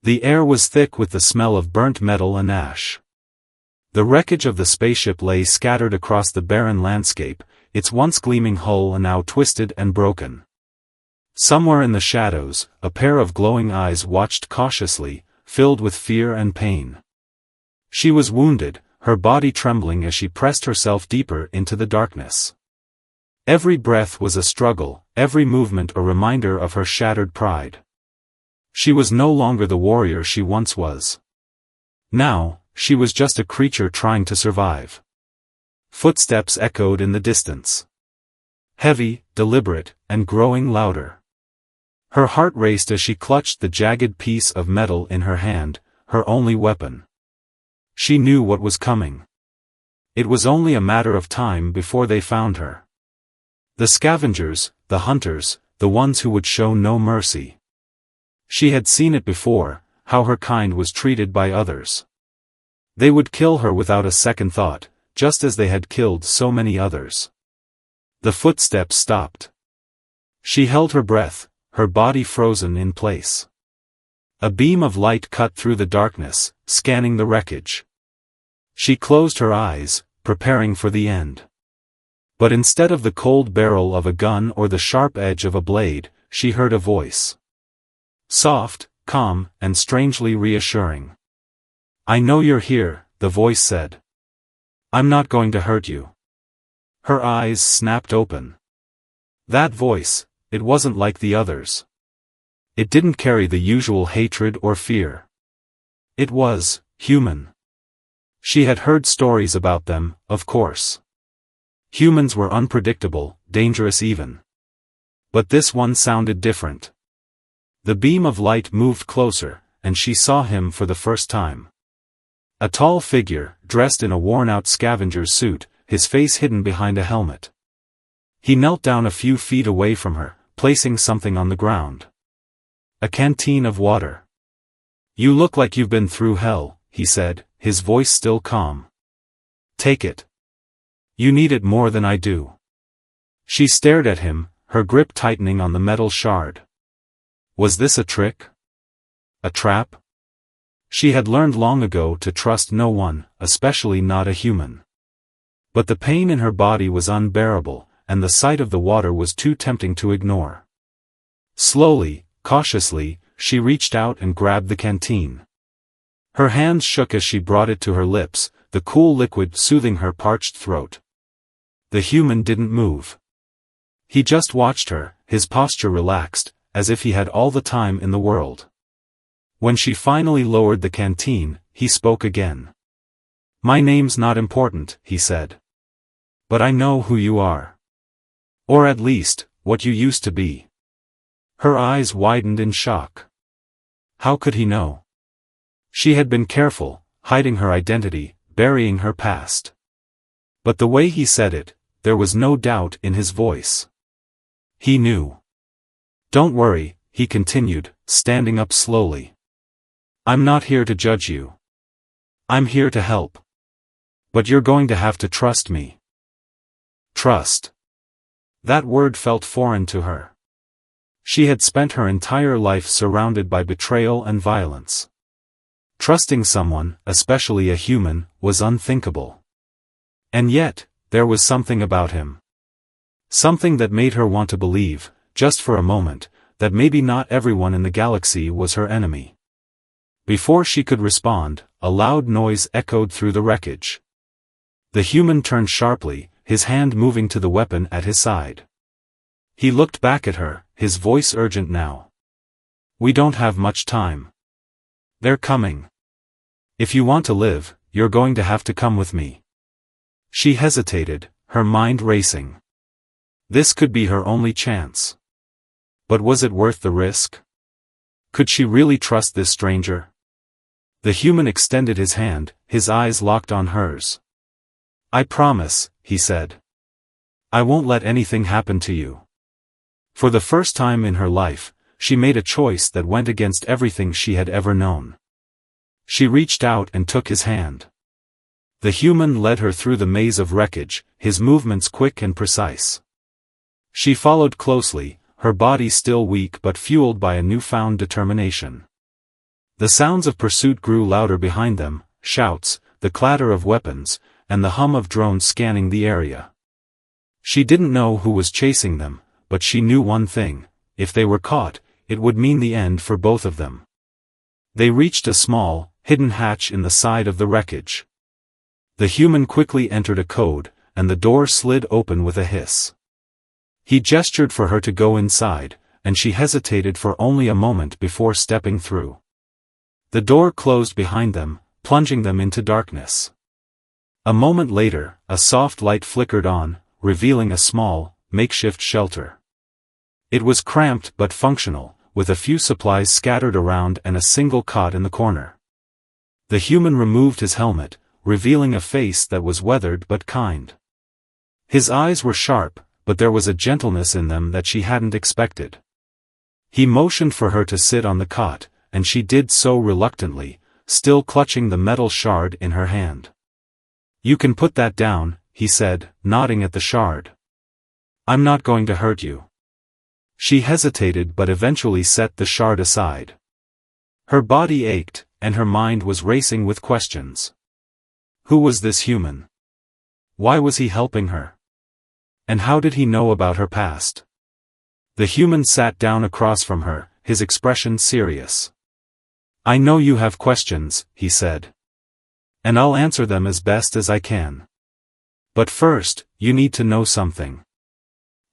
The air was thick with the smell of burnt metal and ash. The wreckage of the spaceship lay scattered across the barren landscape, its once gleaming hull now twisted and broken. Somewhere in the shadows, a pair of glowing eyes watched cautiously, filled with fear and pain. She was wounded, her body trembling as she pressed herself deeper into the darkness. Every breath was a struggle, every movement a reminder of her shattered pride. She was no longer the warrior she once was. Now, she was just a creature trying to survive. Footsteps echoed in the distance. Heavy, deliberate, and growing louder. Her heart raced as she clutched the jagged piece of metal in her hand, her only weapon. She knew what was coming. It was only a matter of time before they found her. The scavengers, the hunters, the ones who would show no mercy. She had seen it before, how her kind was treated by others. They would kill her without a second thought, just as they had killed so many others. The footsteps stopped. She held her breath, her body frozen in place. A beam of light cut through the darkness, scanning the wreckage. She closed her eyes, preparing for the end. But instead of the cold barrel of a gun or the sharp edge of a blade, she heard a voice. Soft, calm, and strangely reassuring. "I know you're here," the voice said. "I'm not going to hurt you." Her eyes snapped open. That voice, it wasn't like the others. It didn't carry the usual hatred or fear. It was human. She had heard stories about them, of course. Humans were unpredictable, dangerous even. But this one sounded different. The beam of light moved closer, and she saw him for the first time. A tall figure, dressed in a worn-out scavenger's suit, his face hidden behind a helmet. He knelt down a few feet away from her, placing something on the ground. A canteen of water. "You look like you've been through hell," he said, his voice still calm. "Take it. You need it more than I do." She stared at him, her grip tightening on the metal shard. Was this a trick? A trap? She had learned long ago to trust no one, especially not a human. But the pain in her body was unbearable, and the sight of the water was too tempting to ignore. Slowly, cautiously, she reached out and grabbed the canteen. Her hands shook as she brought it to her lips, the cool liquid soothing her parched throat. The human didn't move. He just watched her, his posture relaxed, as if he had all the time in the world. When she finally lowered the canteen, he spoke again. "My name's not important," he said. "But I know who you are. Or at least, what you used to be." Her eyes widened in shock. How could he know? She had been careful, hiding her identity, burying her past. But the way he said it, there was no doubt in his voice. He knew. "Don't worry," he continued, standing up slowly. "I'm not here to judge you. I'm here to help. But you're going to have to trust me." Trust. That word felt foreign to her. She had spent her entire life surrounded by betrayal and violence. Trusting someone, especially a human, was unthinkable. And yet, there was something about him. Something that made her want to believe, just for a moment, that maybe not everyone in the galaxy was her enemy. Before she could respond, a loud noise echoed through the wreckage. The human turned sharply, his hand moving to the weapon at his side. He looked back at her, his voice urgent now. "We don't have much time. They're coming. If you want to live, you're going to have to come with me." She hesitated, her mind racing. This could be her only chance. But was it worth the risk? Could she really trust this stranger? The human extended his hand, his eyes locked on hers. "I promise," he said. "I won't let anything happen to you." For the first time in her life, she made a choice that went against everything she had ever known. She reached out and took his hand. The human led her through the maze of wreckage, his movements quick and precise. She followed closely, her body still weak but fueled by a newfound determination. The sounds of pursuit grew louder behind them, shouts, the clatter of weapons, and the hum of drones scanning the area. She didn't know who was chasing them, but she knew one thing: if they were caught, it would mean the end for both of them. They reached a small, hidden hatch in the side of the wreckage. The human quickly entered a code, and the door slid open with a hiss. He gestured for her to go inside, and she hesitated for only a moment before stepping through. The door closed behind them, plunging them into darkness. A moment later, a soft light flickered on, revealing a small, makeshift shelter. It was cramped but functional, with a few supplies scattered around and a single cot in the corner. The human removed his helmet, revealing a face that was weathered but kind. His eyes were sharp, but there was a gentleness in them that she hadn't expected. He motioned for her to sit on the cot, and she did so reluctantly, still clutching the metal shard in her hand. "You can put that down," he said, nodding at the shard. "I'm not going to hurt you." She hesitated but eventually set the shard aside. Her body ached, and her mind was racing with questions. Who was this human? Why was he helping her? And how did he know about her past? The human sat down across from her, his expression serious. "I know you have questions," he said. "And I'll answer them as best as I can. But first, you need to know something.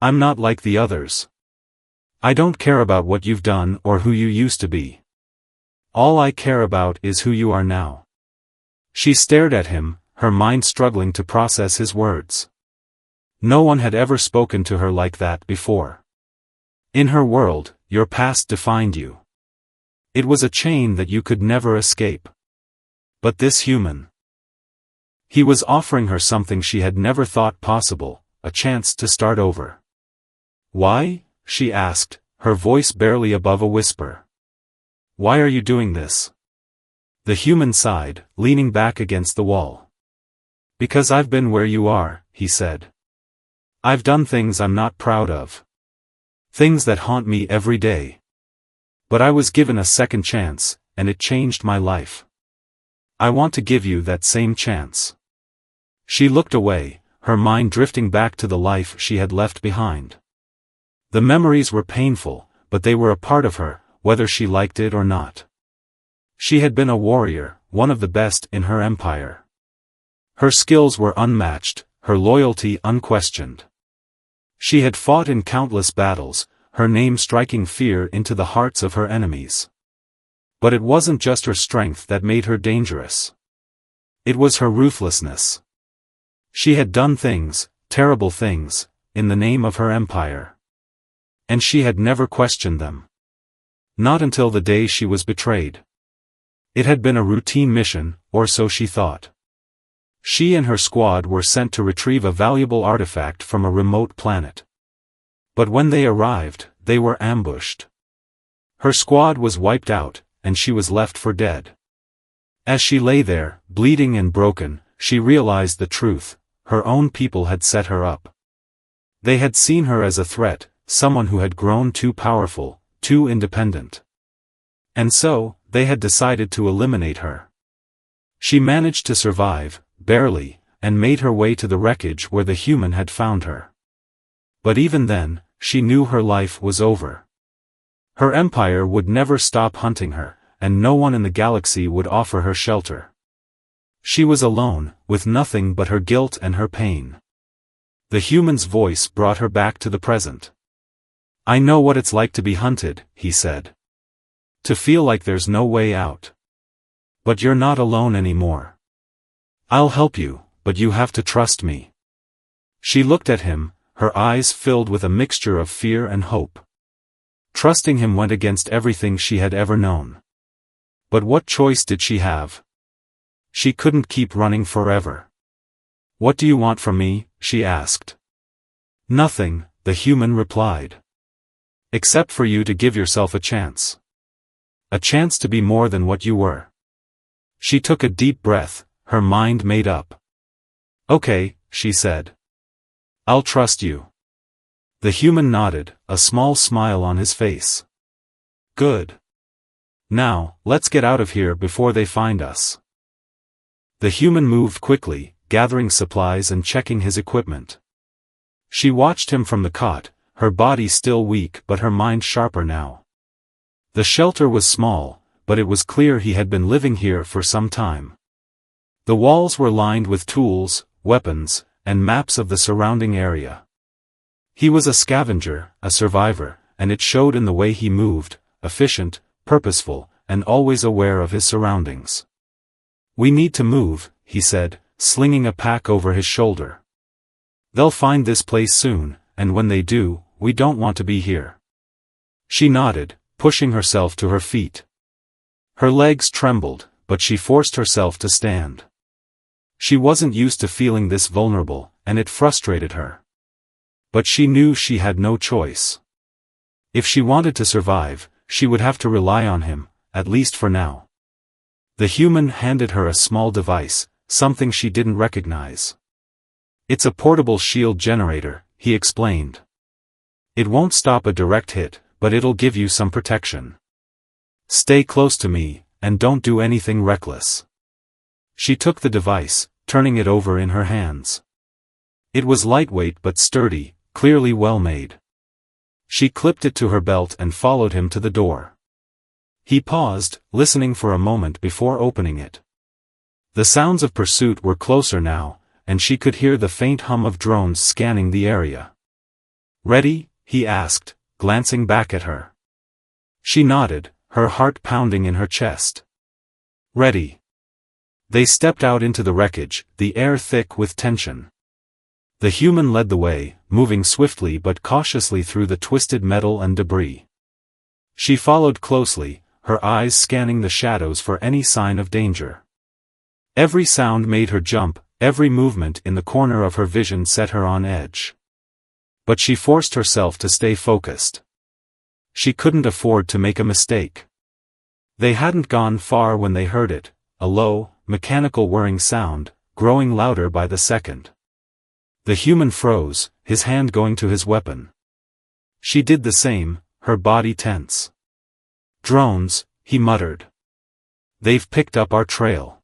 I'm not like the others. I don't care about what you've done or who you used to be. All I care about is who you are now." She stared at him, her mind struggling to process his words. No one had ever spoken to her like that before. In her world, your past defined you. It was a chain that you could never escape. But this human. He was offering her something she had never thought possible, a chance to start over. "Why?" she asked, her voice barely above a whisper. "Why are you doing this?" The human sighed, leaning back against the wall. "Because I've been where you are," he said. "I've done things I'm not proud of. Things that haunt me every day. But I was given a second chance, and it changed my life. I want to give you that same chance." She looked away, her mind drifting back to the life she had left behind. The memories were painful, but they were a part of her, whether she liked it or not. She had been a warrior, one of the best in her empire. Her skills were unmatched, her loyalty unquestioned. She had fought in countless battles, her name striking fear into the hearts of her enemies. But it wasn't just her strength that made her dangerous. It was her ruthlessness. She had done things, terrible things, in the name of her empire. And she had never questioned them. Not until the day she was betrayed. It had been a routine mission, or so she thought. She and her squad were sent to retrieve a valuable artifact from a remote planet. But when they arrived, they were ambushed. Her squad was wiped out, and she was left for dead. As she lay there, bleeding and broken, she realized the truth: her own people had set her up. They had seen her as a threat, someone who had grown too powerful, too independent. And so, they had decided to eliminate her. She managed to survive, barely, and made her way to the wreckage where the human had found her. But even then, she knew her life was over. Her empire would never stop hunting her, and no one in the galaxy would offer her shelter. She was alone, with nothing but her guilt and her pain. The human's voice brought her back to the present. "I know what it's like to be hunted," he said. "To feel like there's no way out. But you're not alone anymore. I'll help you, but you have to trust me." She looked at him, her eyes filled with a mixture of fear and hope. Trusting him went against everything she had ever known. But what choice did she have? She couldn't keep running forever. "What do you want from me?" she asked. "Nothing," the human replied. "Except for you to give yourself a chance. A chance to be more than what you were." She took a deep breath, her mind made up. "Okay," she said. "I'll trust you." The human nodded, a small smile on his face. "Good. Now, let's get out of here before they find us. The human moved quickly, gathering supplies and checking his equipment. She watched him from the cot, her body still weak but her mind sharper now. The shelter was small, but it was clear he had been living here for some time. The walls were lined with tools, weapons, and maps of the surrounding area. He was a scavenger, a survivor, and it showed in the way he moved, efficient, purposeful, and always aware of his surroundings. "We need to move," he said, slinging a pack over his shoulder. "They'll find this place soon, and when they do, we don't want to be here." She nodded, pushing herself to her feet. Her legs trembled, but she forced herself to stand. She wasn't used to feeling this vulnerable, and it frustrated her. But she knew she had no choice. If she wanted to survive, she would have to rely on him, at least for now. The human handed her a small device, something she didn't recognize. "It's a portable shield generator," he explained. "It won't stop a direct hit, but it'll give you some protection. Stay close to me, and don't do anything reckless." She took the device, turning it over in her hands. It was lightweight but sturdy, clearly well made. She clipped it to her belt and followed him to the door. He paused, listening for a moment before opening it. The sounds of pursuit were closer now, and she could hear the faint hum of drones scanning the area. "Ready?" he asked, glancing back at her. She nodded, her heart pounding in her chest. "Ready." They stepped out into the wreckage, the air thick with tension. The human led the way, moving swiftly but cautiously through the twisted metal and debris. She followed closely, her eyes scanning the shadows for any sign of danger. Every sound made her jump, every movement in the corner of her vision set her on edge. But she forced herself to stay focused. She couldn't afford to make a mistake. They hadn't gone far when they heard it, a low, mechanical whirring sound, growing louder by the second. The human froze, his hand going to his weapon. She did the same, her body tense. "Drones," he muttered. "They've picked up our trail."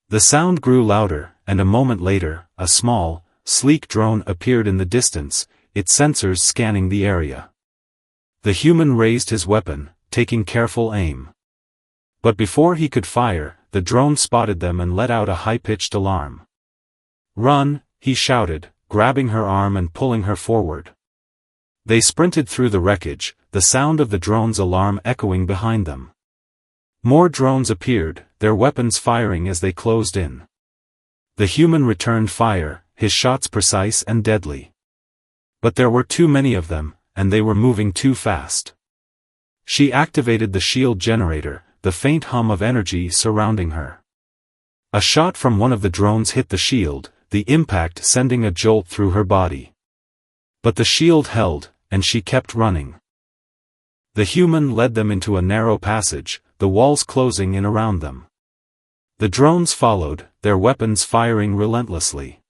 The sound grew louder, and a moment later, a small, sleek drone appeared in the distance, its sensors scanning the area. The human raised his weapon, taking careful aim. But before he could fire, the drone spotted them and let out a high-pitched alarm. "Run!" he shouted, grabbing her arm and pulling her forward. They sprinted through the wreckage, the sound of the drone's alarm echoing behind them. More drones appeared, their weapons firing as they closed in. The human returned fire, his shots precise and deadly. But there were too many of them, and they were moving too fast. She activated the shield generator, the faint hum of energy surrounding her. A shot from one of the drones hit the shield, the impact sending a jolt through her body. But the shield held, and she kept running. The human led them into a narrow passage, the walls closing in around them. The drones followed, their weapons firing relentlessly.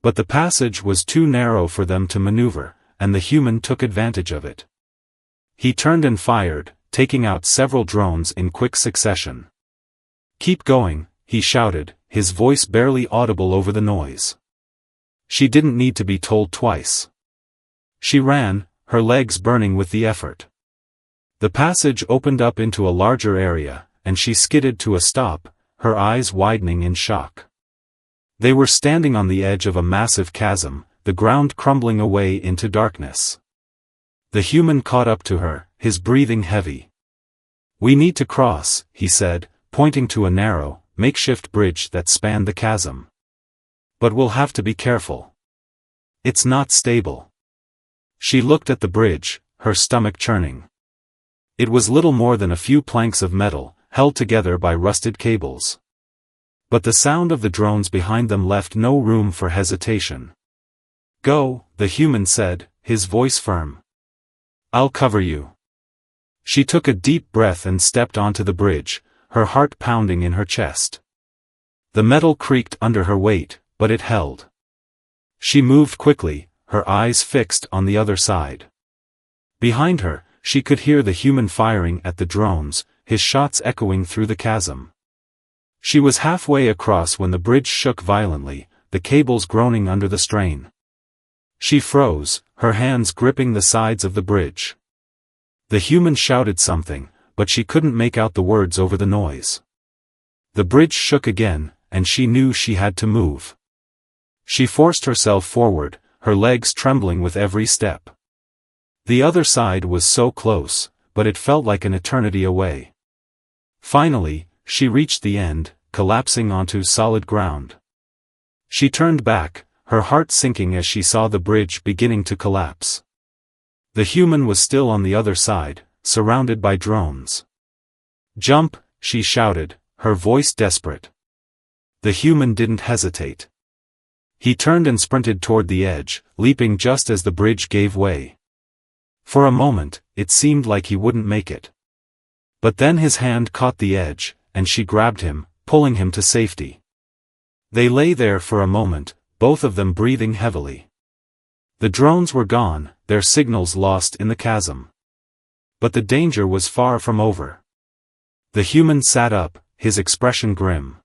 But the passage was too narrow for them to maneuver, and the human took advantage of it. He turned and fired, taking out several drones in quick succession. "Keep going," he shouted, his voice barely audible over the noise. She didn't need to be told twice. She ran, her legs burning with the effort. The passage opened up into a larger area, and she skidded to a stop, her eyes widening in shock. They were standing on the edge of a massive chasm, the ground crumbling away into darkness. The human caught up to her, his breathing heavy. "We need to cross," he said, pointing to a narrow, makeshift bridge that spanned the chasm. "But we'll have to be careful. It's not stable." She looked at the bridge, her stomach churning. It was little more than a few planks of metal, held together by rusted cables. But the sound of the drones behind them left no room for hesitation. "Go," the human said, his voice firm. "I'll cover you." She took a deep breath and stepped onto the bridge, her heart pounding in her chest. The metal creaked under her weight, but it held. She moved quickly, her eyes fixed on the other side. Behind her, she could hear the human firing at the drones, his shots echoing through the chasm. She was halfway across when the bridge shook violently, the cables groaning under the strain. She froze, her hands gripping the sides of the bridge. The human shouted something, but she couldn't make out the words over the noise. The bridge shook again, and she knew she had to move. She forced herself forward, her legs trembling with every step. The other side was so close, but it felt like an eternity away. Finally, she reached the end, collapsing onto solid ground. She turned back, her heart sinking as she saw the bridge beginning to collapse. The human was still on the other side, surrounded by drones. "Jump," she shouted, her voice desperate. The human didn't hesitate. He turned and sprinted toward the edge, leaping just as the bridge gave way. For a moment, it seemed like he wouldn't make it. But then his hand caught the edge, and she grabbed him, pulling him to safety. They lay there for a moment, both of them breathing heavily. The drones were gone, their signals lost in the chasm. But the danger was far from over. The human sat up, his expression grim.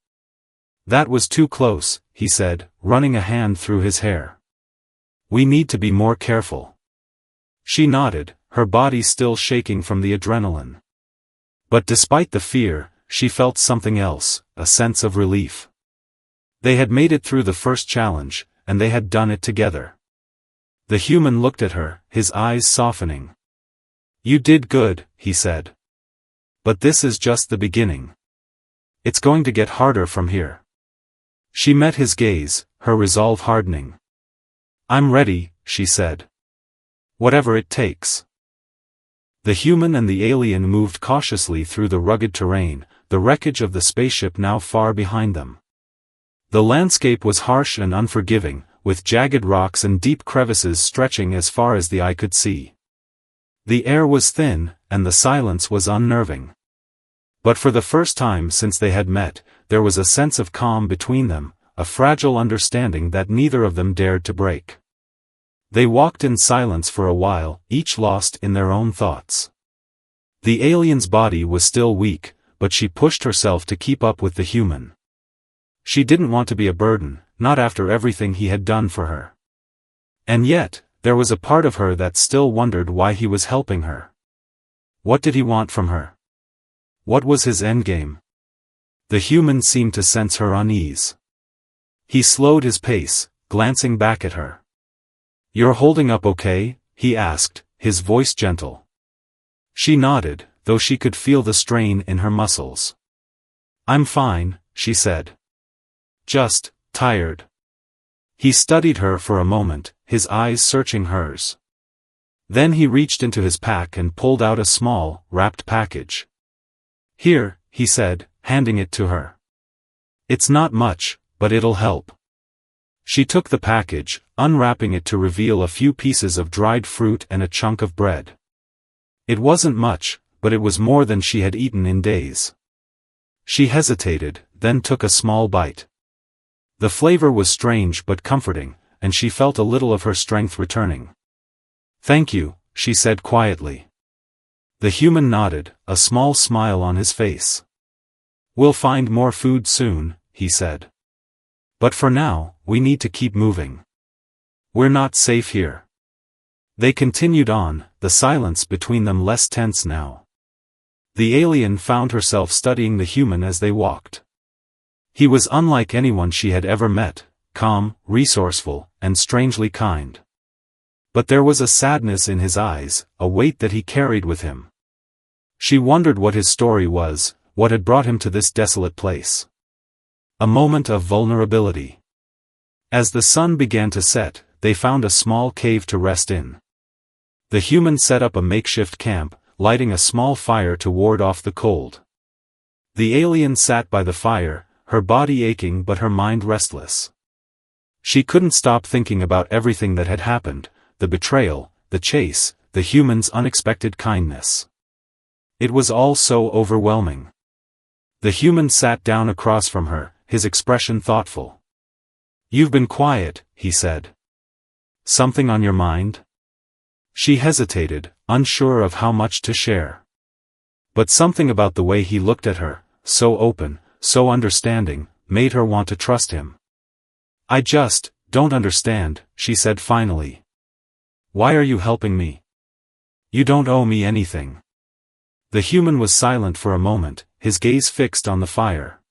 "That was too close," he said, running a hand through his hair. "We need to be more careful." She nodded, her body still shaking from the adrenaline. But despite the fear, she felt something else, a sense of relief. They had made it through the first challenge, and they had done it together. The human looked at her, his eyes softening. "You did good," he said. "But this is just the beginning. It's going to get harder from here." She met his gaze, her resolve hardening. "I'm ready," she said. "Whatever it takes." The human and the alien moved cautiously through the rugged terrain, the wreckage of the spaceship now far behind them. The landscape was harsh and unforgiving, with jagged rocks and deep crevices stretching as far as the eye could see. The air was thin, and the silence was unnerving. But for the first time since they had met, there was a sense of calm between them, a fragile understanding that neither of them dared to break. They walked in silence for a while, each lost in their own thoughts. The alien's body was still weak, but she pushed herself to keep up with the human. She didn't want to be a burden, not after everything he had done for her. And yet, there was a part of her that still wondered why he was helping her. What did he want from her? What was his endgame? The human seemed to sense her unease. He slowed his pace, glancing back at her. "You're holding up okay?" he asked, his voice gentle. She nodded, though she could feel the strain in her muscles. "I'm fine," she said. "Just tired." He studied her for a moment, his eyes searching hers. Then he reached into his pack and pulled out a small, wrapped package. "Here," he said, handing it to her. "It's not much, but it'll help." She took the package, unwrapping it to reveal a few pieces of dried fruit and a chunk of bread. It wasn't much, but it was more than she had eaten in days. She hesitated, then took a small bite. The flavor was strange but comforting, and she felt a little of her strength returning. "Thank you," she said quietly. The human nodded, a small smile on his face. "We'll find more food soon," he said. "But for now, we need to keep moving. We're not safe here." They continued on, the silence between them less tense now. The alien found herself studying the human as they walked. He was unlike anyone she had ever met, calm, resourceful, and strangely kind. But there was a sadness in his eyes, a weight that he carried with him. She wondered what his story was, what had brought him to this desolate place. A moment of vulnerability. As the sun began to set, they found a small cave to rest in. The human set up a makeshift camp, lighting a small fire to ward off the cold. The alien sat by the fire, her body aching but her mind restless. She couldn't stop thinking about everything that had happened, the betrayal, the chase, the human's unexpected kindness. It was all so overwhelming. The human sat down across from her, his expression thoughtful. "You've been quiet," he said. "Something on your mind?" She hesitated, unsure of how much to share. But something about the way he looked at her, so open, so understanding, made her want to trust him. "I just don't understand," she said finally. "Why are you helping me? You don't owe me anything." The human was silent for a moment, his gaze fixed on the fire.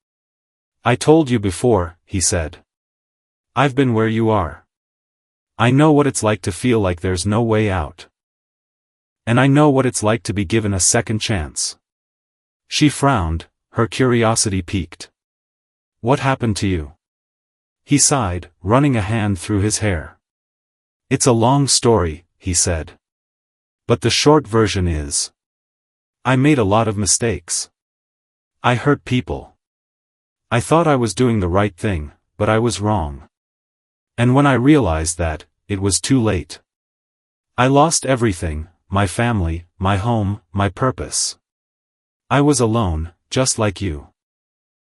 "I told you before," he said. "I've been where you are. I know what it's like to feel like there's no way out. And I know what it's like to be given a second chance." She frowned, her curiosity piqued. "What happened to you?" He sighed, running a hand through his hair. "It's a long story," he said. "But the short version is, I made a lot of mistakes. I hurt people. I thought I was doing the right thing, but I was wrong. And when I realized that, it was too late. I lost everything, my family, my home, my purpose. I was alone, just like you."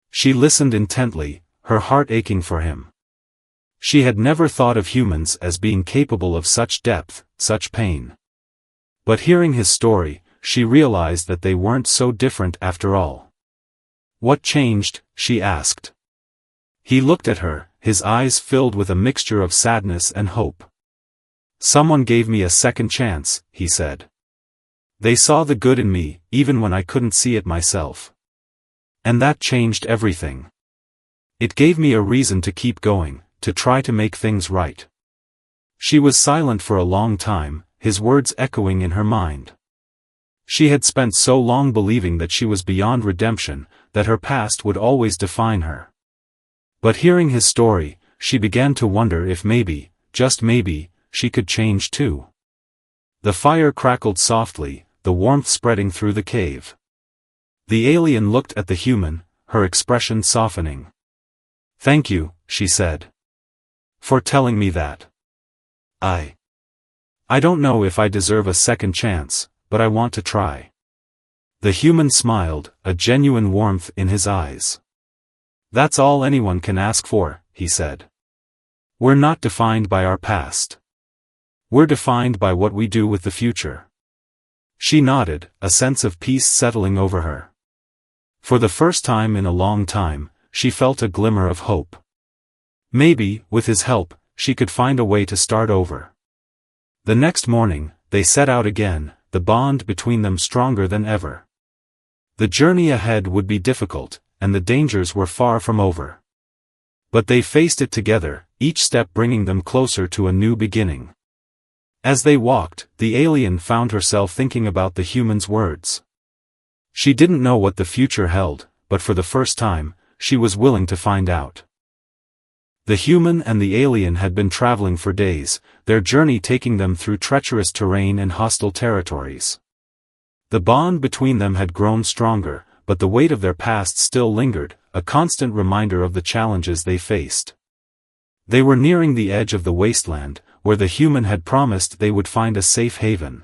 She listened intently, her heart aching for him. She had never thought of humans as being capable of such depth, such pain. But hearing his story, she realized that they weren't so different after all. "What changed?" she asked. He looked at her, his eyes filled with a mixture of sadness and hope. "Someone gave me a second chance," he said. "They saw the good in me, even when I couldn't see it myself. And that changed everything. It gave me a reason to keep going, to try to make things right." She was silent for a long time, his words echoing in her mind. She had spent so long believing that she was beyond redemption, that her past would always define her. But hearing his story, she began to wonder if maybe, just maybe, she could change too. The fire crackled softly, the warmth spreading through the cave. The alien looked at the human, her expression softening. "Thank you," she said. "For telling me that. I don't know if I deserve a second chance, but I want to try." The human smiled, a genuine warmth in his eyes. "That's all anyone can ask for," he said. "We're not defined by our past. We're defined by what we do with the future." She nodded, a sense of peace settling over her. For the first time in a long time, she felt a glimmer of hope. Maybe, with his help, she could find a way to start over. The next morning, they set out again, the bond between them stronger than ever. The journey ahead would be difficult, and the dangers were far from over. But they faced it together, each step bringing them closer to a new beginning. As they walked, the alien found herself thinking about the human's words. She didn't know what the future held, but for the first time, she was willing to find out. The human and the alien had been traveling for days, their journey taking them through treacherous terrain and hostile territories. The bond between them had grown stronger, but the weight of their past still lingered, a constant reminder of the challenges they faced. They were nearing the edge of the wasteland, where the human had promised they would find a safe haven.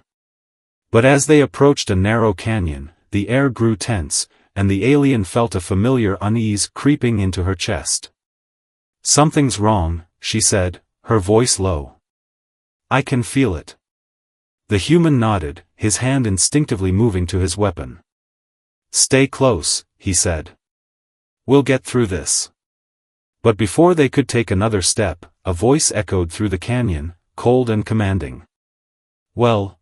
But as they approached a narrow canyon, the air grew tense, and the alien felt a familiar unease creeping into her chest. "Something's wrong," she said, her voice low. "I can feel it." The human nodded, his hand instinctively moving to his weapon. "Stay close," he said. "We'll get through this." But before they could take another step, a voice echoed through the canyon, cold and commanding. Well.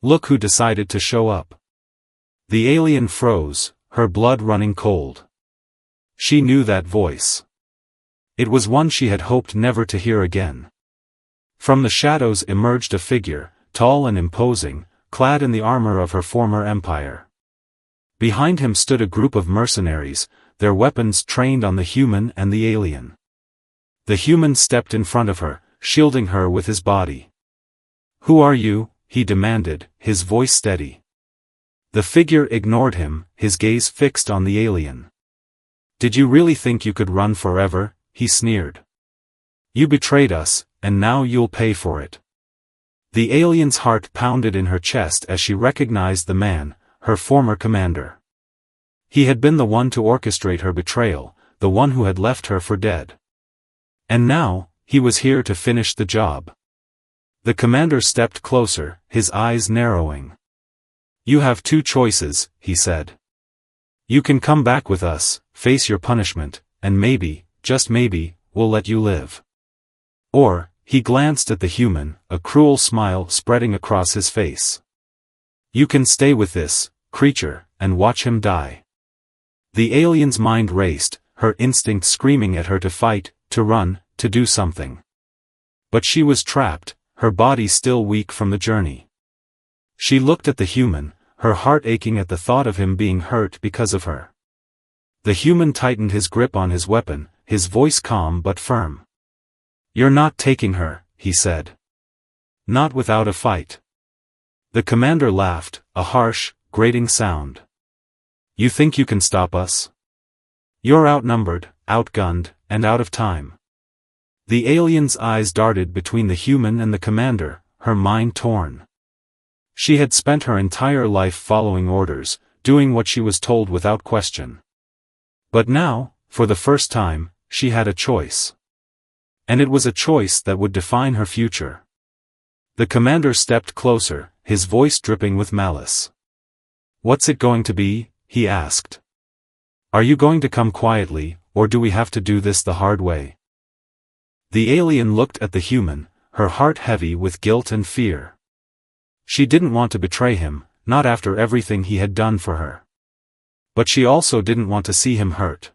Look who decided to show up." The alien froze, her blood running cold. She knew that voice. It was one she had hoped never to hear again. From the shadows emerged a figure, tall and imposing, clad in the armor of her former empire. Behind him stood a group of mercenaries, their weapons trained on the human and the alien. The human stepped in front of her, shielding her with his body. "Who are you?" he demanded, his voice steady. The figure ignored him, his gaze fixed on the alien. "Did you really think you could run forever?" he sneered. "You betrayed us, and now you'll pay for it." The alien's heart pounded in her chest as she recognized the man, her former commander. He had been the one to orchestrate her betrayal, the one who had left her for dead. And now, he was here to finish the job. The commander stepped closer, his eyes narrowing. You have two choices, he said. You can come back with us, face your punishment, and maybe, just maybe, we'll let you live. Or, he glanced at the human, a cruel smile spreading across his face. You can stay with this creature, and watch him die. The alien's mind raced, her instinct screaming at her to fight, to run, to do something. But she was trapped, her body still weak from the journey. She looked at the human, her heart aching at the thought of him being hurt because of her. The human tightened his grip on his weapon, his voice calm but firm. You're not taking her, he said. Not without a fight. The commander laughed, a harsh, grating sound. You think you can stop us? You're outnumbered, outgunned, and out of time. The alien's eyes darted between the human and the commander, her mind torn. She had spent her entire life following orders, doing what she was told without question. But now, for the first time, she had a choice. And it was a choice that would define her future. The commander stepped closer, his voice dripping with malice. What's it going to be? He asked. Are you going to come quietly, or do we have to do this the hard way? The alien looked at the human, her heart heavy with guilt and fear. She didn't want to betray him, not after everything he had done for her. But she also didn't want to see him hurt.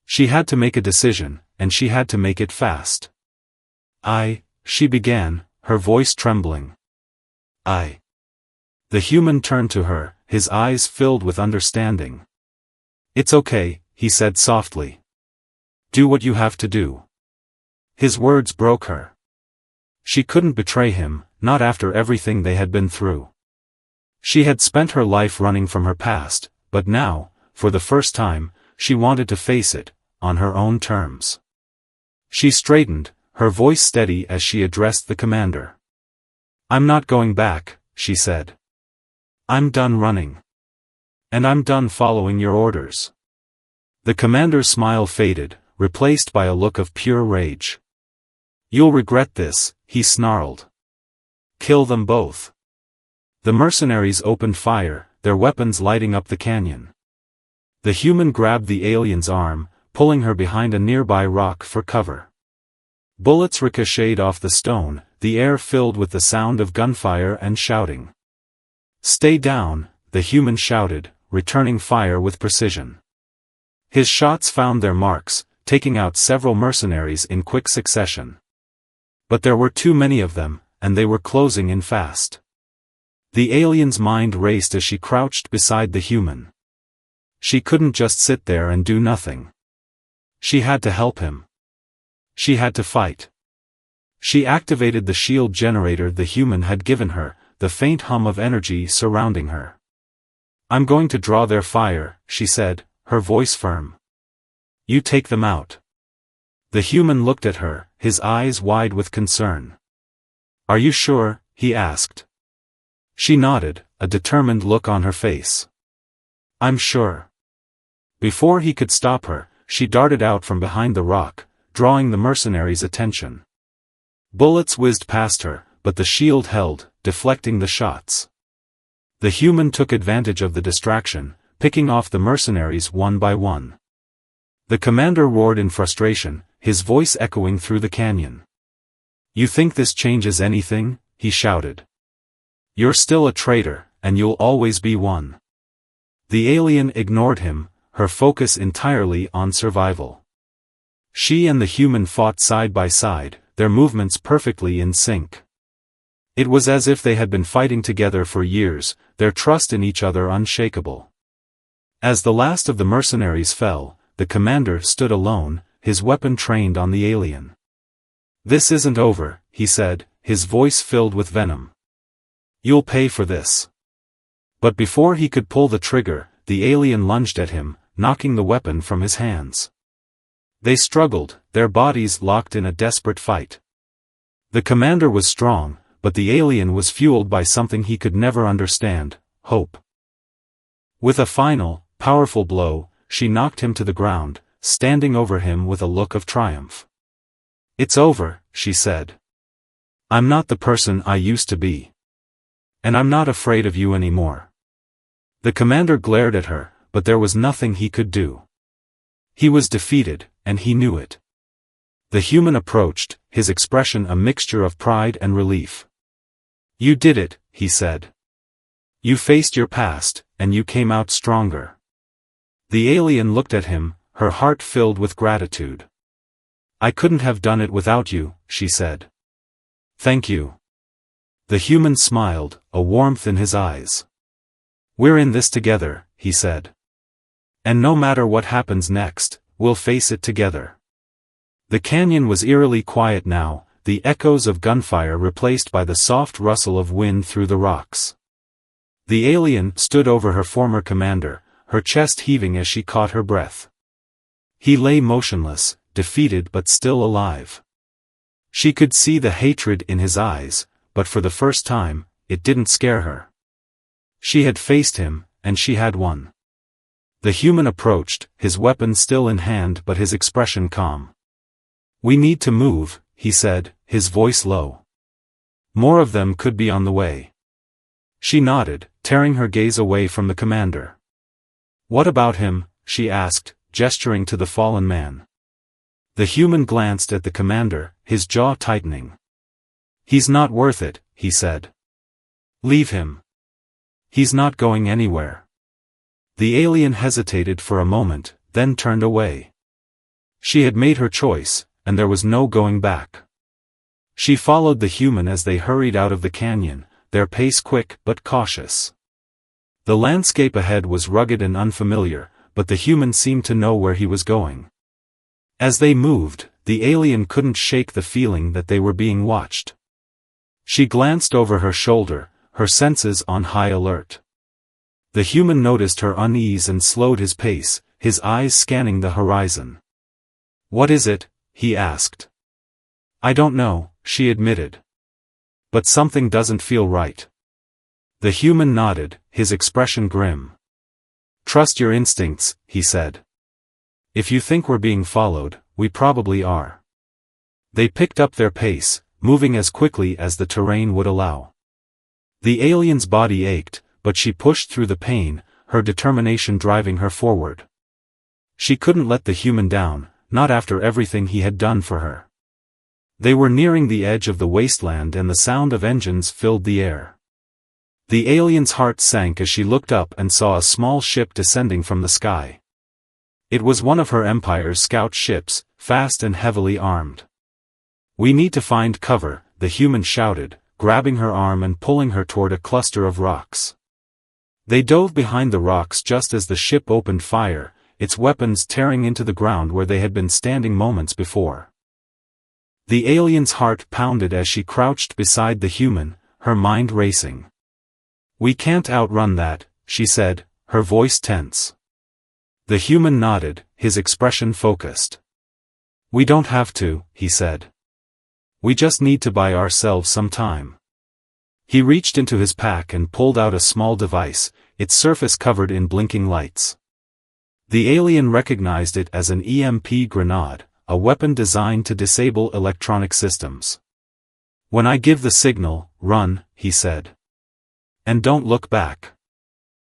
She had to make a decision, and she had to make it fast. She began, her voice trembling. The human turned to her, his eyes filled with understanding. It's okay, he said softly. Do what you have to do. His words broke her. She couldn't betray him, not after everything they had been through. She had spent her life running from her past, but now, for the first time, she wanted to face it, on her own terms. She straightened, her voice steady as she addressed the commander. I'm not going back, she said. I'm done running. And I'm done following your orders. The commander's smile faded, replaced by a look of pure rage. You'll regret this, he snarled. Kill them both. The mercenaries opened fire, their weapons lighting up the canyon. The human grabbed the alien's arm, pulling her behind a nearby rock for cover. Bullets ricocheted off the stone, the air filled with the sound of gunfire and shouting. Stay down, the human shouted, returning fire with precision. His shots found their marks, taking out several mercenaries in quick succession. But there were too many of them, and they were closing in fast. The alien's mind raced as she crouched beside the human. She couldn't just sit there and do nothing. She had to help him. She had to fight. She activated the shield generator the human had given her, the faint hum of energy surrounding her. I'm going to draw their fire, she said, her voice firm. You take them out. The human looked at her, his eyes wide with concern. Are you sure? He asked. She nodded, a determined look on her face. I'm sure. Before he could stop her, she darted out from behind the rock, drawing the mercenaries' attention. Bullets whizzed past her, but the shield held, deflecting the shots. The human took advantage of the distraction, picking off the mercenaries one by one. The commander roared in frustration, his voice echoing through the canyon. You think this changes anything? He shouted. You're still a traitor, and you'll always be one. The alien ignored him, her focus entirely on survival. She and the human fought side by side, their movements perfectly in sync. It was as if they had been fighting together for years, their trust in each other unshakable. As the last of the mercenaries fell, the commander stood alone, his weapon trained on the alien. This isn't over, he said, his voice filled with venom. You'll pay for this. But before he could pull the trigger, the alien lunged at him, knocking the weapon from his hands. They struggled, their bodies locked in a desperate fight. The commander was strong, but the alien was fueled by something he could never understand, hope. With a final, powerful blow, she knocked him to the ground, standing over him with a look of triumph. It's over, she said. I'm not the person I used to be. And I'm not afraid of you anymore. The commander glared at her, but there was nothing he could do. He was defeated, and he knew it. The human approached, his expression a mixture of pride and relief. "You did it," he said. "You faced your past, and you came out stronger." The alien looked at him, her heart filled with gratitude. "I couldn't have done it without you," she said. "Thank you." The human smiled, a warmth in his eyes. "We're in this together," he said. "And no matter what happens next, we'll face it together." The canyon was eerily quiet now, the echoes of gunfire replaced by the soft rustle of wind through the rocks. The alien stood over her former commander, her chest heaving as she caught her breath. He lay motionless, defeated but still alive. She could see the hatred in his eyes, but for the first time, it didn't scare her. She had faced him, and she had won. The human approached, his weapon still in hand but his expression calm. "We need to move," he said, his voice low. "More of them could be on the way." She nodded, tearing her gaze away from the commander. "What about him?" she asked, gesturing to the fallen man. The human glanced at the commander, his jaw tightening. "He's not worth it," he said. "Leave him. He's not going anywhere." The alien hesitated for a moment, then turned away. She had made her choice, and there was no going back. She followed the human as they hurried out of the canyon, their pace quick but cautious. The landscape ahead was rugged and unfamiliar, but the human seemed to know where he was going. As they moved, the alien couldn't shake the feeling that they were being watched. She glanced over her shoulder, her senses on high alert. The human noticed her unease and slowed his pace, his eyes scanning the horizon. "What is it?" he asked. "I don't know," she admitted. "But something doesn't feel right." The human nodded, his expression grim. "Trust your instincts," he said. "If you think we're being followed, we probably are." They picked up their pace, moving as quickly as the terrain would allow. The alien's body ached, but she pushed through the pain, her determination driving her forward. She couldn't let the human down, not after everything he had done for her. They were nearing the edge of the wasteland and the sound of engines filled the air. The alien's heart sank as she looked up and saw a small ship descending from the sky. It was one of her Empire's scout ships, fast and heavily armed. "We need to find cover," the human shouted, grabbing her arm and pulling her toward a cluster of rocks. They dove behind the rocks just as the ship opened fire, its weapons tearing into the ground where they had been standing moments before. The alien's heart pounded as she crouched beside the human, her mind racing. "We can't outrun that," she said, her voice tense. The human nodded, his expression focused. "We don't have to," he said. "We just need to buy ourselves some time." He reached into his pack and pulled out a small device, its surface covered in blinking lights. The alien recognized it as an EMP grenade, a weapon designed to disable electronic systems. "When I give the signal, run," he said. "And don't look back."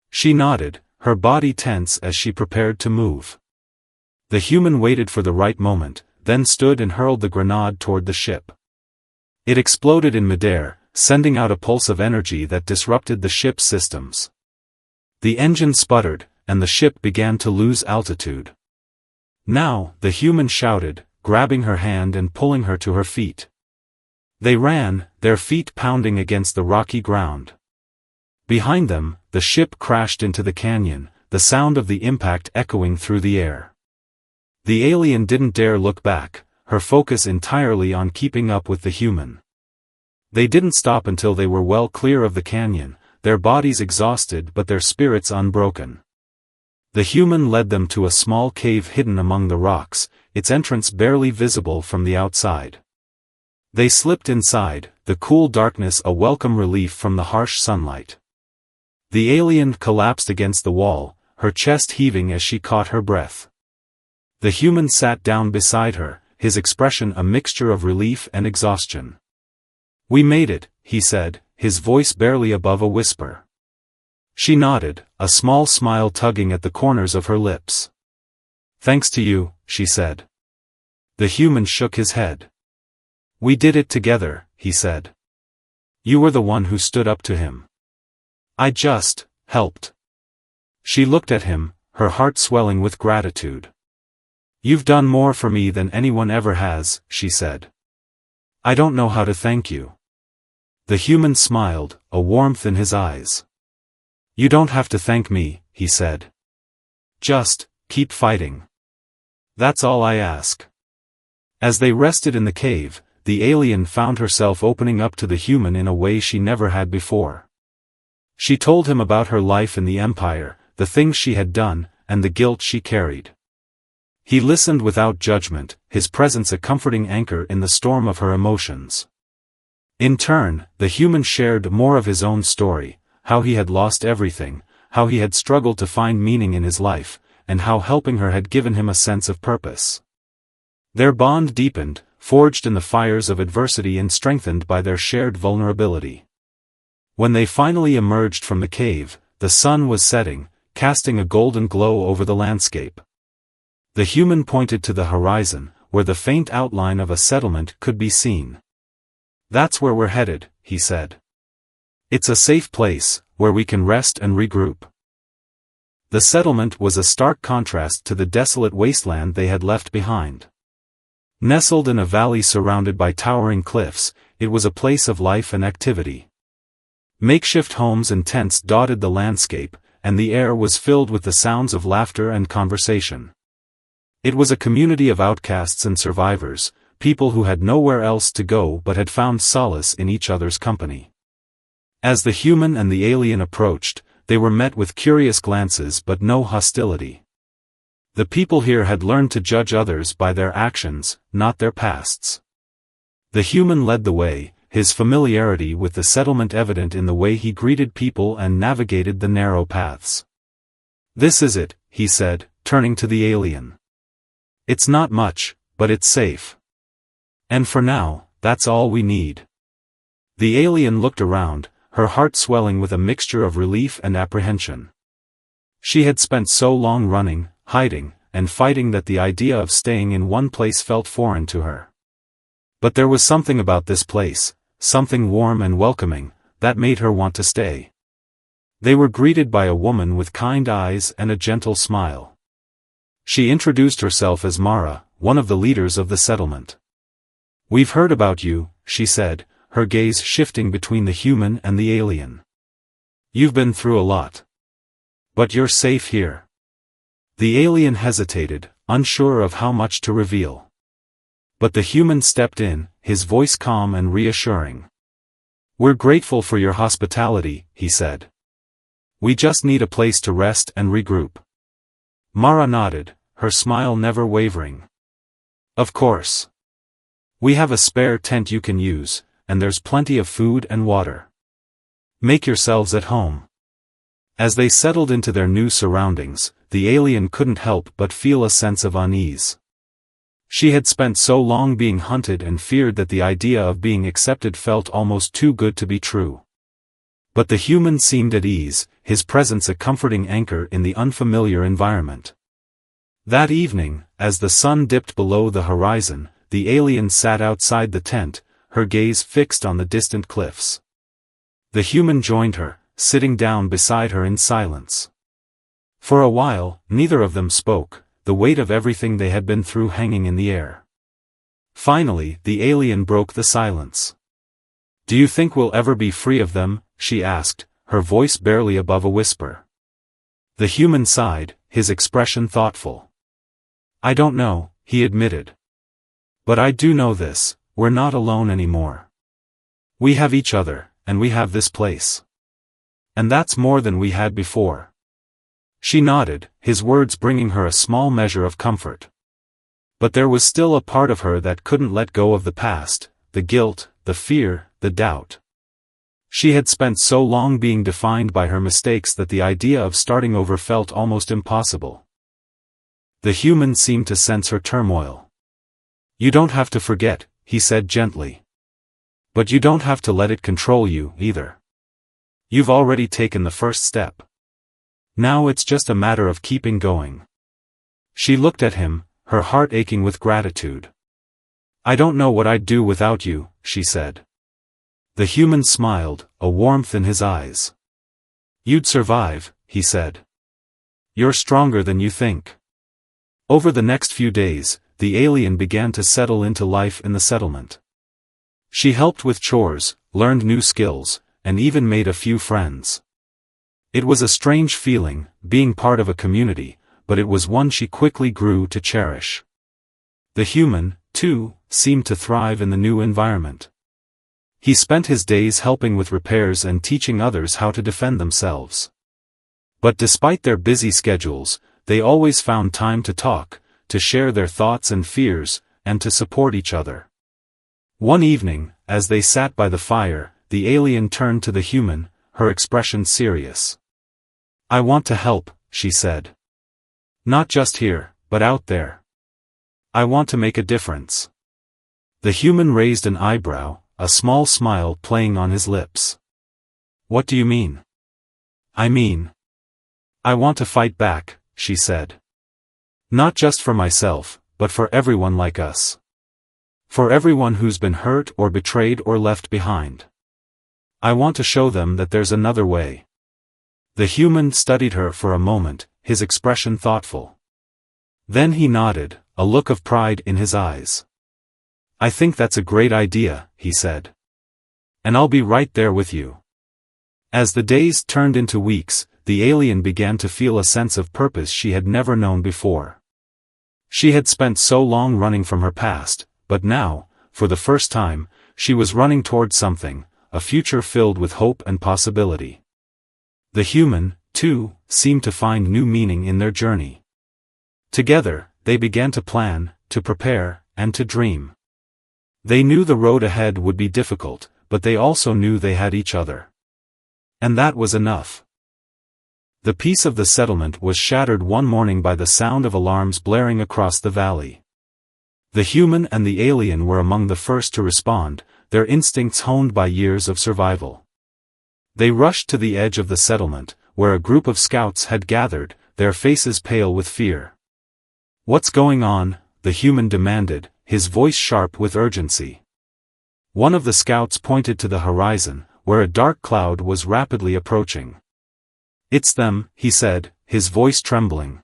She nodded, her body tense as she prepared to move. The human waited for the right moment, then stood and hurled the grenade toward the ship. It exploded in midair, sending out a pulse of energy that disrupted the ship's systems. The engine sputtered, and the ship began to lose altitude. "Now," the human shouted, grabbing her hand and pulling her to her feet. They ran, their feet pounding against the rocky ground. Behind them, the ship crashed into the canyon, the sound of the impact echoing through the air. The alien didn't dare look back, her focus entirely on keeping up with the human. They didn't stop until they were well clear of the canyon, their bodies exhausted but their spirits unbroken. The human led them to a small cave hidden among the rocks, its entrance barely visible from the outside. They slipped inside, the cool darkness a welcome relief from the harsh sunlight. The alien collapsed against the wall, her chest heaving as she caught her breath. The human sat down beside her, his expression a mixture of relief and exhaustion. "We made it," he said, his voice barely above a whisper. She nodded, a small smile tugging at the corners of her lips. "Thanks to you," she said. The human shook his head. "We did it together," he said. "You were the one who stood up to him. I just helped." She looked at him, her heart swelling with gratitude. "You've done more for me than anyone ever has," she said. "I don't know how to thank you." The human smiled, a warmth in his eyes. "You don't have to thank me," he said. "Just keep fighting. That's all I ask." As they rested in the cave, the alien found herself opening up to the human in a way she never had before. She told him about her life in the Empire, the things she had done, and the guilt she carried. He listened without judgment, his presence a comforting anchor in the storm of her emotions. In turn, the human shared more of his own story, how he had lost everything, how he had struggled to find meaning in his life, and how helping her had given him a sense of purpose. Their bond deepened, forged in the fires of adversity and strengthened by their shared vulnerability. When they finally emerged from the cave, the sun was setting, casting a golden glow over the landscape. The human pointed to the horizon, where the faint outline of a settlement could be seen. "That's where we're headed," he said. "It's a safe place, where we can rest and regroup." The settlement was a stark contrast to the desolate wasteland they had left behind. Nestled in a valley surrounded by towering cliffs, it was a place of life and activity. Makeshift homes and tents dotted the landscape, and the air was filled with the sounds of laughter and conversation. It was a community of outcasts and survivors, people who had nowhere else to go but had found solace in each other's company. As the human and the alien approached, they were met with curious glances but no hostility. The people here had learned to judge others by their actions, not their pasts. The human led the way, his familiarity with the settlement evident in the way he greeted people and navigated the narrow paths. "This is it," he said, turning to the alien. "It's not much, but it's safe. And for now, that's all we need." The alien looked around, her heart swelling with a mixture of relief and apprehension. She had spent so long running, hiding, and fighting that the idea of staying in one place felt foreign to her. But there was something about this place, something warm and welcoming, that made her want to stay. They were greeted by a woman with kind eyes and a gentle smile. She introduced herself as Mara, one of the leaders of the settlement. "We've heard about you," she said, her gaze shifting between the human and the alien. "You've been through a lot. But you're safe here." The alien hesitated, unsure of how much to reveal. But the human stepped in, his voice calm and reassuring. "We're grateful for your hospitality," he said. "We just need a place to rest and regroup." Mara nodded, her smile never wavering. "Of course. We have a spare tent you can use, and there's plenty of food and water. Make yourselves at home." As they settled into their new surroundings, the alien couldn't help but feel a sense of unease. She had spent so long being hunted and feared that the idea of being accepted felt almost too good to be true. But the human seemed at ease, his presence a comforting anchor in the unfamiliar environment. That evening, as the sun dipped below the horizon, the alien sat outside the tent, her gaze fixed on the distant cliffs. The human joined her, sitting down beside her in silence. For a while, neither of them spoke, the weight of everything they had been through hanging in the air. Finally, the alien broke the silence. "Do you think we'll ever be free of them?" she asked, her voice barely above a whisper. The human sighed, his expression thoughtful. "I don't know," he admitted. "But I do know this, we're not alone anymore. We have each other, and we have this place. And that's more than we had before." She nodded, his words bringing her a small measure of comfort. But there was still a part of her that couldn't let go of the past, the guilt, the fear, the doubt. She had spent so long being defined by her mistakes that the idea of starting over felt almost impossible. The human seemed to sense her turmoil. "You don't have to forget," he said gently. "But you don't have to let it control you, either. You've already taken the first step." Now it's just a matter of keeping going. She looked at him, her heart aching with gratitude. I don't know what I'd do without you, she said. The human smiled, a warmth in his eyes. You'd survive, he said. You're stronger than you think. Over the next few days, the alien began to settle into life in the settlement. She helped with chores, learned new skills, and even made a few friends. It was a strange feeling, being part of a community, but it was one she quickly grew to cherish. The human, too, seemed to thrive in the new environment. He spent his days helping with repairs and teaching others how to defend themselves. But despite their busy schedules, they always found time to talk, to share their thoughts and fears, and to support each other. One evening, as they sat by the fire, the alien turned to the human, her expression serious. I want to help, she said. Not just here, but out there. I want to make a difference. The human raised an eyebrow, a small smile playing on his lips. What do you mean? I want to fight back, she said. Not just for myself, but for everyone like us. For everyone who's been hurt or betrayed or left behind. I want to show them that there's another way. The human studied her for a moment, his expression thoughtful. Then he nodded, a look of pride in his eyes. I think that's a great idea, he said. And I'll be right there with you. As the days turned into weeks, the alien began to feel a sense of purpose she had never known before. She had spent so long running from her past, but now, for the first time, she was running towards something, a future filled with hope and possibility. The human, too, seemed to find new meaning in their journey. Together, they began to plan, to prepare, and to dream. They knew the road ahead would be difficult, but they also knew they had each other. And that was enough. The peace of the settlement was shattered one morning by the sound of alarms blaring across the valley. The human and the alien were among the first to respond, their instincts honed by years of survival. They rushed to the edge of the settlement, where a group of scouts had gathered, their faces pale with fear. What's going on? The human demanded, his voice sharp with urgency. One of the scouts pointed to the horizon, where a dark cloud was rapidly approaching. It's them, he said, his voice trembling.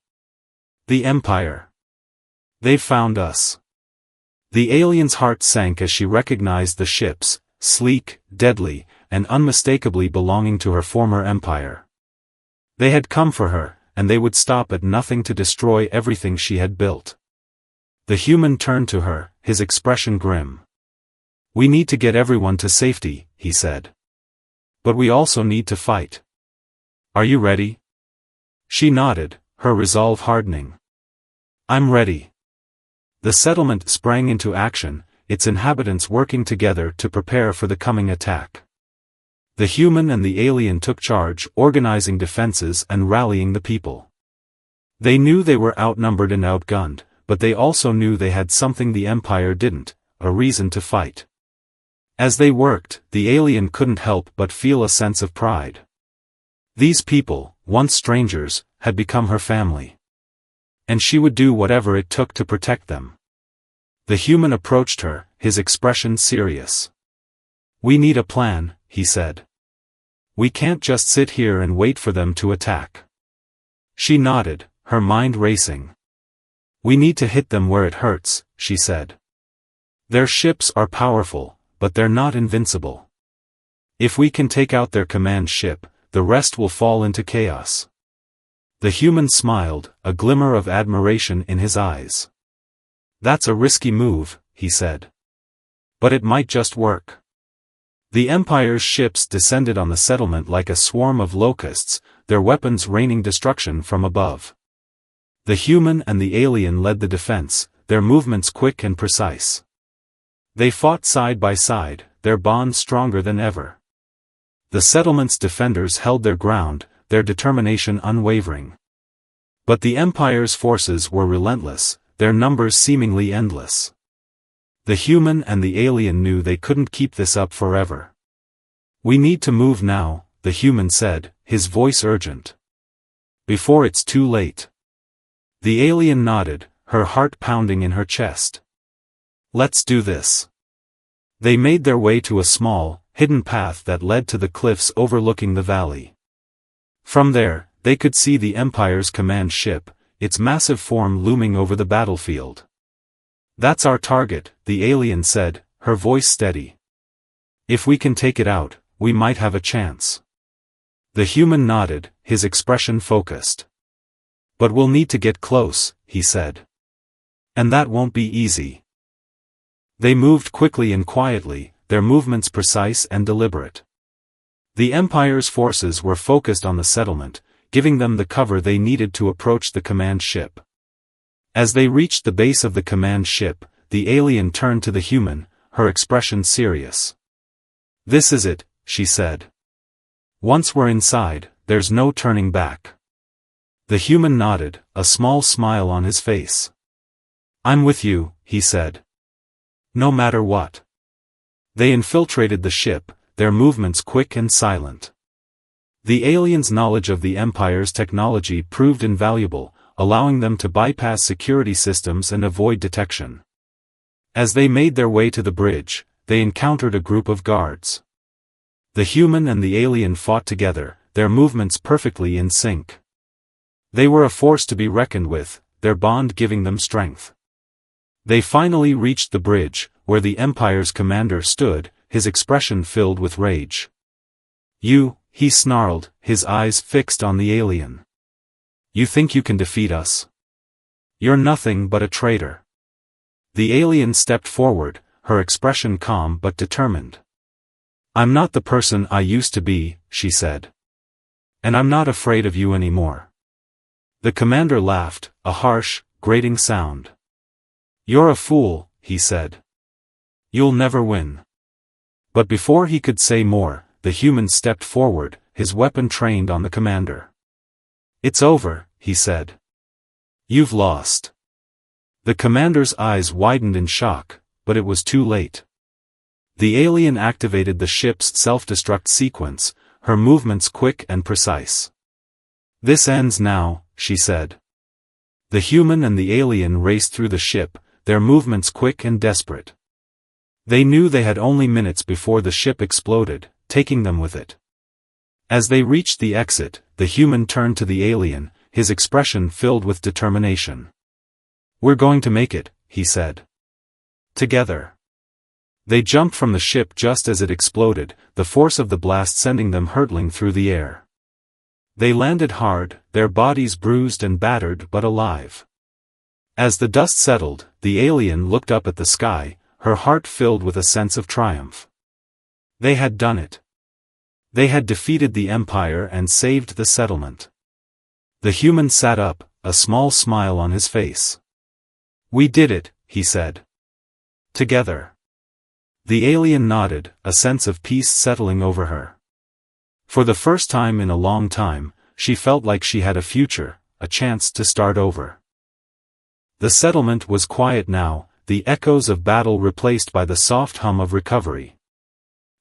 The Empire. They've found us. The alien's heart sank as she recognized the ships, sleek, deadly, and unmistakably belonging to her former empire. They had come for her, and they would stop at nothing to destroy everything she had built. The human turned to her, his expression grim. We need to get everyone to safety, he said. But we also need to fight. Are you ready? She nodded, her resolve hardening. I'm ready. The settlement sprang into action, its inhabitants working together to prepare for the coming attack. The human and the alien took charge, organizing defenses and rallying the people. They knew they were outnumbered and outgunned, but they also knew they had something the Empire didn't, a reason to fight. As they worked, the alien couldn't help but feel a sense of pride. These people, once strangers, had become her family. And she would do whatever it took to protect them. The human approached her, his expression serious. We need a plan, he said. We can't just sit here and wait for them to attack. She nodded, her mind racing. We need to hit them where it hurts, she said. Their ships are powerful, but they're not invincible. If we can take out their command ship, the rest will fall into chaos. The human smiled, a glimmer of admiration in his eyes. That's a risky move, he said. But it might just work. The Empire's ships descended on the settlement like a swarm of locusts, their weapons raining destruction from above. The human and the alien led the defense, their movements quick and precise. They fought side by side, their bond stronger than ever. The settlement's defenders held their ground, their determination unwavering. But the Empire's forces were relentless, their numbers seemingly endless. The human and the alien knew they couldn't keep this up forever. We need to move now, the human said, his voice urgent. Before it's too late. The alien nodded, her heart pounding in her chest. Let's do this. They made their way to a small, hidden path that led to the cliffs overlooking the valley. From there, they could see the Empire's command ship, its massive form looming over the battlefield. That's our target, the alien said, her voice steady. If we can take it out, we might have a chance. The human nodded, his expression focused. But we'll need to get close, he said. And that won't be easy. They moved quickly and quietly, their movements precise and deliberate. The Empire's forces were focused on the settlement, giving them the cover they needed to approach the command ship. As they reached the base of the command ship, the alien turned to the human, her expression serious. This is it, she said. Once we're inside, there's no turning back. The human nodded, a small smile on his face. I'm with you, he said. No matter what. They infiltrated the ship, their movements quick and silent. The aliens' knowledge of the Empire's technology proved invaluable, allowing them to bypass security systems and avoid detection. As they made their way to the bridge, they encountered a group of guards. The human and the alien fought together, their movements perfectly in sync. They were a force to be reckoned with, their bond giving them strength. They finally reached the bridge, where the Empire's commander stood, his expression filled with rage. You, he snarled, his eyes fixed on the alien. You think you can defeat us? You're nothing but a traitor. The alien stepped forward, her expression calm but determined. I'm not the person I used to be, she said. And I'm not afraid of you anymore. The commander laughed, a harsh, grating sound. You're a fool, he said. You'll never win. But before he could say more, the human stepped forward, his weapon trained on the commander. It's over, he said. You've lost. The commander's eyes widened in shock, but it was too late. The alien activated the ship's self-destruct sequence, her movements quick and precise. This ends now, she said. The human and the alien raced through the ship, their movements quick and desperate. They knew they had only minutes before the ship exploded, taking them with it. As they reached the exit, the human turned to the alien, his expression filled with determination. We're going to make it, he said. Together. They jumped from the ship just as it exploded, the force of the blast sending them hurtling through the air. They landed hard, their bodies bruised and battered but alive. As the dust settled, the alien looked up at the sky, her heart filled with a sense of triumph. They had done it. They had defeated the Empire and saved the settlement. The human sat up, a small smile on his face. We did it, he said. Together. The alien nodded, a sense of peace settling over her. For the first time in a long time, she felt like she had a future, a chance to start over. The settlement was quiet now, the echoes of battle replaced by the soft hum of recovery.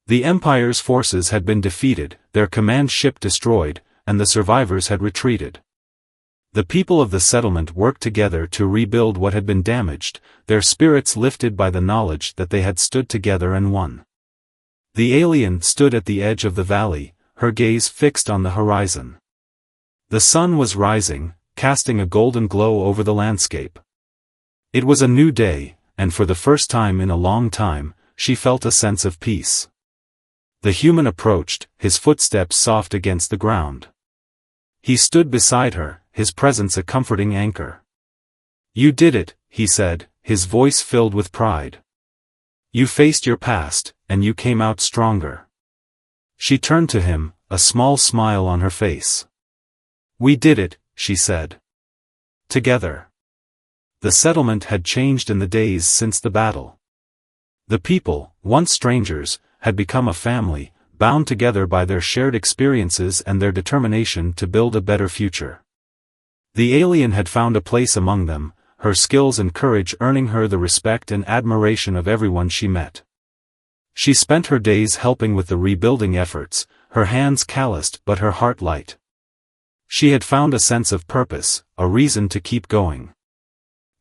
The Empire's forces had been defeated, their command ship destroyed, and the survivors had retreated. The people of the settlement worked together to rebuild what had been damaged, their spirits lifted by the knowledge that they had stood together and won. The alien stood at the edge of the valley, her gaze fixed on the horizon. The sun was rising, casting a golden glow over the landscape. It was a new day, and for the first time in a long time, she felt a sense of peace. The human approached, his footsteps soft against the ground. He stood beside her, his presence a comforting anchor. You did it, he said, his voice filled with pride. You faced your past, and you came out stronger. She turned to him, a small smile on her face. We did it, she said. Together. The settlement had changed in the days since the battle. The people, once strangers, had become a family, bound together by their shared experiences and their determination to build a better future. The alien had found a place among them, her skills and courage earning her the respect and admiration of everyone she met. She spent her days helping with the rebuilding efforts, her hands calloused but her heart light. She had found a sense of purpose, a reason to keep going.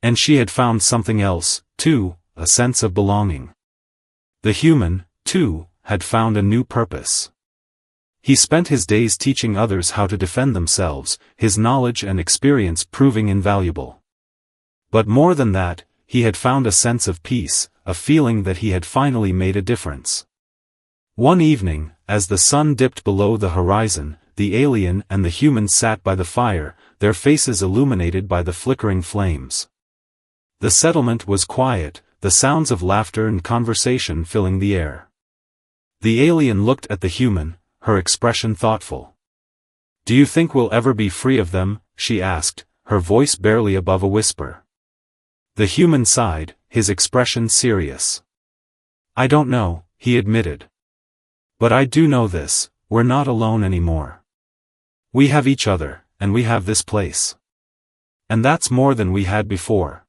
And she had found something else, too, a sense of belonging. The human, too, had found a new purpose. He spent his days teaching others how to defend themselves, his knowledge and experience proving invaluable. But more than that, he had found a sense of peace, a feeling that he had finally made a difference. One evening, as the sun dipped below the horizon, the alien and the human sat by the fire, their faces illuminated by the flickering flames. The settlement was quiet, the sounds of laughter and conversation filling the air. The alien looked at the human, her expression thoughtful. "Do you think we'll ever be free of them?" she asked, her voice barely above a whisper. The human sighed, his expression serious. "I don't know," he admitted. "But I do know this, we're not alone anymore. We have each other, and we have this place. And that's more than we had before."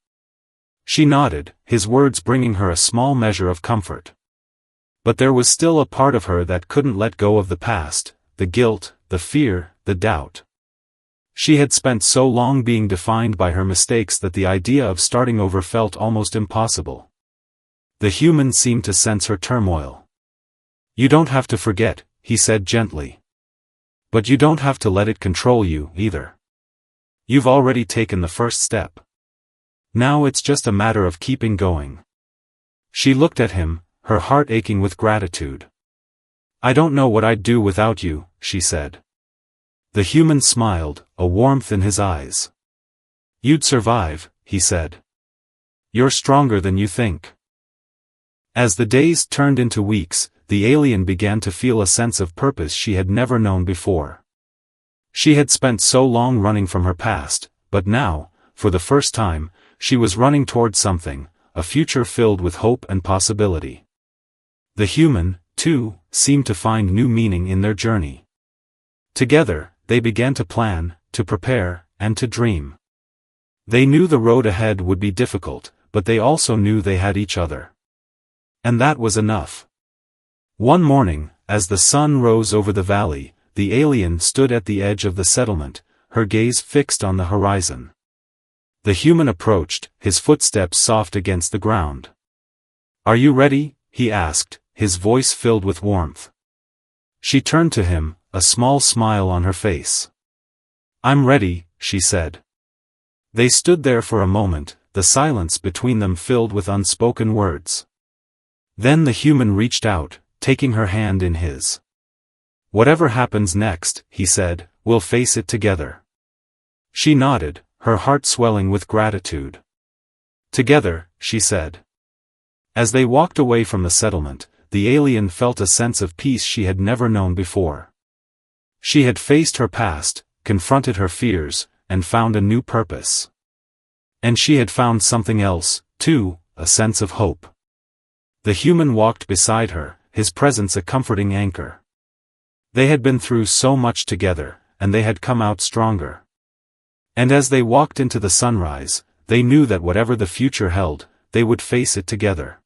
She nodded, his words bringing her a small measure of comfort. But there was still a part of her that couldn't let go of the past, the guilt, the fear, the doubt. She had spent so long being defined by her mistakes that the idea of starting over felt almost impossible. The human seemed to sense her turmoil. "You don't have to forget," he said gently. "But you don't have to let it control you, either. You've already taken the first step. Now it's just a matter of keeping going." She looked at him, her heart aching with gratitude. "I don't know what I'd do without you," she said. The human smiled, a warmth in his eyes. "You'd survive," he said. "You're stronger than you think." As the days turned into weeks, the alien began to feel a sense of purpose she had never known before. She had spent so long running from her past, but now, for the first time, she was running toward something, a future filled with hope and possibility. The human, too, seemed to find new meaning in their journey. Together, they began to plan, to prepare, and to dream. They knew the road ahead would be difficult, but they also knew they had each other. And that was enough. One morning, as the sun rose over the valley, the alien stood at the edge of the settlement, her gaze fixed on the horizon. The human approached, his footsteps soft against the ground. "Are you ready?" he asked, his voice filled with warmth. She turned to him, a small smile on her face. "I'm ready," she said. They stood there for a moment, the silence between them filled with unspoken words. Then the human reached out, taking her hand in his. "Whatever happens next," he said, "we'll face it together." She nodded, her heart swelling with gratitude. "Together," she said. As they walked away from the settlement, the alien felt a sense of peace she had never known before. She had faced her past, confronted her fears, and found a new purpose. And she had found something else, too, a sense of hope. The human walked beside her, his presence a comforting anchor. They had been through so much together, and they had come out stronger. And as they walked into the sunrise, they knew that whatever the future held, they would face it together.